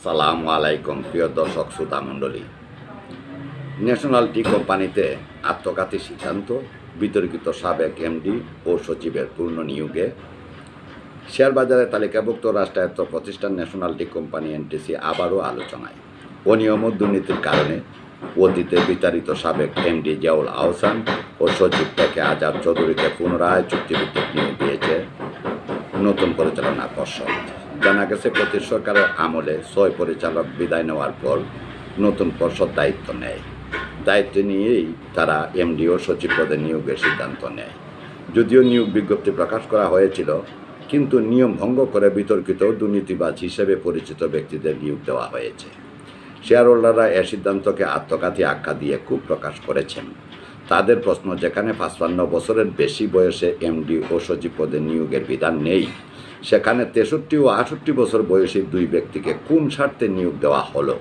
সালামু আলাইকুম প্রিয় দর্শক শ্রোতা মণ্ডলী। ন্যাশনাল টি কোম্পানিতে আত্মঘাতী সিদ্ধান্ত, বিতর্কিত সাবেক এমডি ও সচিবের পূর্ণ নিয়োগে। শেয়ার বাজারে তালিকাভুক্ত রাষ্ট্রায়ত্ত প্রতিষ্ঠান ন্যাশনাল টি কোম্পানি এনটিসি আবারও আলোচনায়। অনিয়ম ও দুর্নীতির কারণে অতীতে বিতাড়িত সাবেক এমডি জিয়াউল আহসান ও সচিব থেকে আজাদ চৌধুরীকে পুনরায় চুক্তিভিত্তিক নিয়োগ দিয়েছে নতুন পরিচালনা পর্ষদ। জানা গেছে, প্রতি সরকারের আমলে 6 পরিচালক বিদায় নেওয়ার পর নতুন পর্ষদ দায়িত্ব নেয়। দায়িত্ব নিয়েই তারা এমডি ও সচিব পদে নিয়োগের সিদ্ধান্ত নেয়। যদিও নিয়োগ বিজ্ঞপ্তি প্রকাশ করা হয়েছিল, কিন্তু নিয়ম ভঙ্গ করে বিতর্কিত দুর্নীতিবাজ হিসেবে পরিচিত ব্যক্তিদের নিয়োগ দেওয়া হয়েছে। শেয়ার হোল্ডাররা এ সিদ্ধান্তকে আত্মঘাতী আখ্যা দিয়ে ক্ষোভ প্রকাশ করেছেন। তাদের প্রশ্ন, যেখানে 55 বছরের বেশি বয়সে এমডি ও সচিব পদে নিয়োগের বিধান নেই, সেখানে 63 ও 68 বছর বয়সী 2 ব্যক্তিকে কোন স্বার্থে নিয়োগ দেওয়া হলো?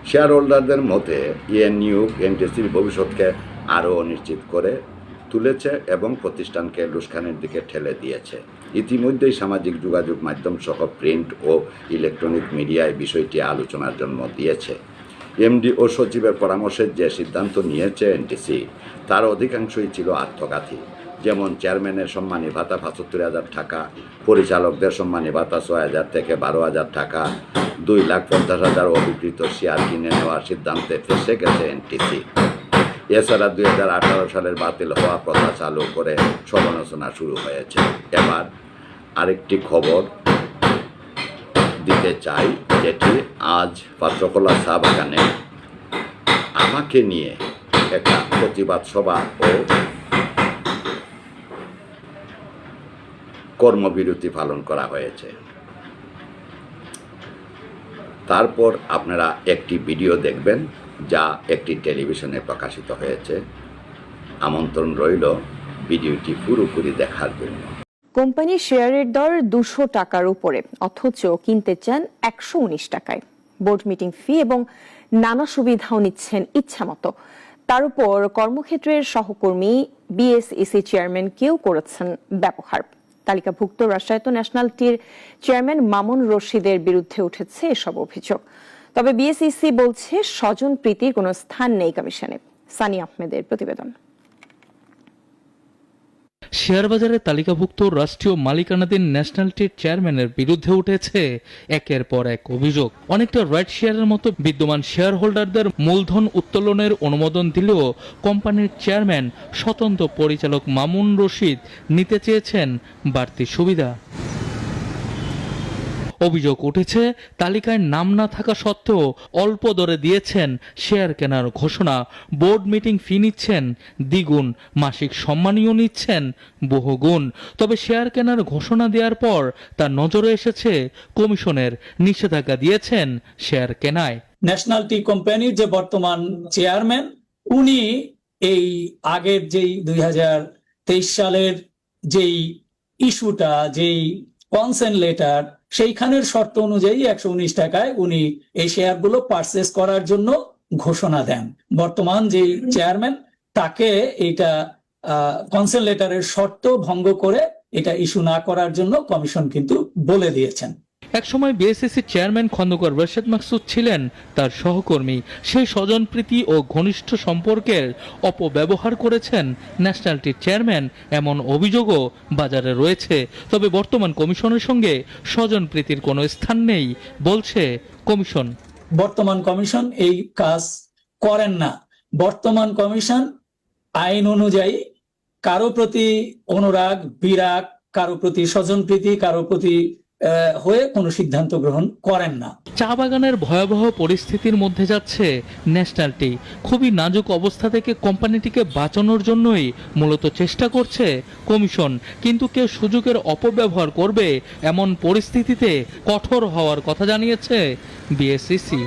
শেয়ার হোল্ডারদের মতে এ নিয়োগ এনটিসির ভবিষ্যৎকে আরও অনিশ্চিত করে তুলেছে এবং প্রতিষ্ঠানকে লুসখানের দিকে ঠেলে দিয়েছে। ইতিমধ্যেই সামাজিক যোগাযোগ মাধ্যম সহ প্রিন্ট ও ইলেকট্রনিক মিডিয়ায় বিষয়টি আলোচনার জন্ম দিয়েছে। এমডি ও সচিবের পরামর্শে যে সিদ্ধান্ত নিয়েছে এনটিসি, তার অধিকাংশই ছিল আত্মঘাতী। যেমন চেয়ারম্যানের সম্মানী ভাতা 75,000 টাকা, পরিচালকদের সম্মানী ভাতা 6,000 থেকে 12,000 টাকা, 2,50,000 অবিকৃত শেয়ার কিনে নেওয়ার সিদ্ধান্তে ফেসে গেছে এনটিসি। এছাড়া 2018 সালের বাতিল হওয়া প্রথা চালু করে সমালোচনা শুরু হয়েছে। এবার আরেকটি খবর দিতে চাই, যেটি আজ পাত্রকোলা চা বাগানে আমাকে নিয়ে একটা প্রতিবাদ সভা ও কর্মবিরতি পালন করা হয়েছে। তারপর আপনারা একটি ভিডিও দেখবেন, যা একটি টেলিভিশনে প্রকাশিত হয়েছে। আমন্ত্রণ রইল ভিডিওটি পুরোপুরি দেখার জন্য। কোম্পানির শেয়ারের দর 200 টাকার উপরে, অথচ কিনতে চান 119 টাকায়। বোর্ড মিটিং ফি এবং নানা সুবিধাও নিচ্ছেন ইচ্ছামতো। তার উপর কর্মক্ষেত্রের সহকর্মী বিএসইসি চেয়ারম্যানকেও করেছেন ব্যবহার। তালিকাভুক্ত রাষ্ট্রায়ত্ত ন্যাশনাল টির চেয়ারম্যান মামুন রশিদের বিরুদ্ধে উঠেছে এসব অভিযোগ। তবে বিএসইসি বলছে স্বজন প্রীতির কোনো স্থান নেই কমিশনে। সানি আহমেদের প্রতিবেদন। শেয়ার বাজারে তালিকাভুক্ত রাষ্ট্রীয় মালিকানাধীন ন্যাশনাল টির চেয়ারম্যানের বিরুদ্ধে উঠেছে একের পর এক অভিযোগ। অনেকটা রাইট শেয়ারের মতো বিদ্যমান শেয়ার হোল্ডারদের মূলধন উত্তোলনের অনুমোদন দিলেও কোম্পানির চেয়ারম্যান স্বতন্ত্র পরিচালক মামুন রশিদ নিতে চেয়েছেন বাড়তি সুবিধা। অভিযোগ উঠেছে, তালিকায় নাম না থাকা সত্ত্বেও অল্প দরে দিয়েছেন শেয়ার কেনার ঘোষণা, বোর্ড মিটিং ফি নিচ্ছেন দ্বিগুণ, মাসিক সম্মানীয় নিচ্ছেন বহুগুণ। তবে শেয়ার কেনার ঘোষণা দেওয়ার পর তার নজরে এসেছে কমিশনের নিষেধাজ্ঞা দিয়েছেন শেয়ার কেনায়। ন্যাশনাল টি কোম্পানির যে বর্তমান চেয়ারম্যান, উনি এই আগের যেই 2023 সালের যেই ইস্যুটা, যেই কনসেন্ট লেটার, সেইখানের শর্ত অনুযায়ী 119 টাকায় উনি এই শেয়ারগুলো পারচেজ করার জন্য ঘোষণা দেন। বর্তমান যে চেয়ারম্যান, তাকে এটা কনসেন্ট লেটারের শর্ত ভঙ্গ করে এটা ইস্যু না করার জন্য কমিশন কিন্তু বলে দিয়েছেন। একসময় বিএসইসি চেয়ারম্যান খন্দকার রশিদ মাকসুদ ছিলেন তার সহকর্মী। সেই স্বজনপ্রীতি ও ঘনিষ্ঠ সম্পর্কের অপব্যবহার করেছেন ন্যাশনাল টির চেয়ারম্যান, এমন অভিযোগও বাজারে রয়েছে। তবে বর্তমান কমিশনের সঙ্গে স্বজনপ্রীতির কোনো স্থান নেই বলছে কমিশন। বর্তমান কমিশন এই কাজ করেন না। বর্তমান কমিশন আইন অনুযায়ী কারো প্রতি অনুরাগ, বিরাগ, কারো প্রতি স্বজনপ্রীতি, কারো প্রতি হয়ে কোনো সিদ্ধান্ত গ্রহণ করেন না। চা বাগানের ভয়াবহ পরিস্থিতির মধ্যে যাচ্ছে ন্যাশনাল টি। খুবই নাজুক অবস্থা থেকে কোম্পানিটিকে বাঁচানোর জন্যই মূলত চেষ্টা করছে কমিশন। কিন্তু কেউ সুযোগের অপব্যবহার করবে, এমন পরিস্থিতিতে কঠোর হওয়ার কথা জানিয়েছে বিএসইসি।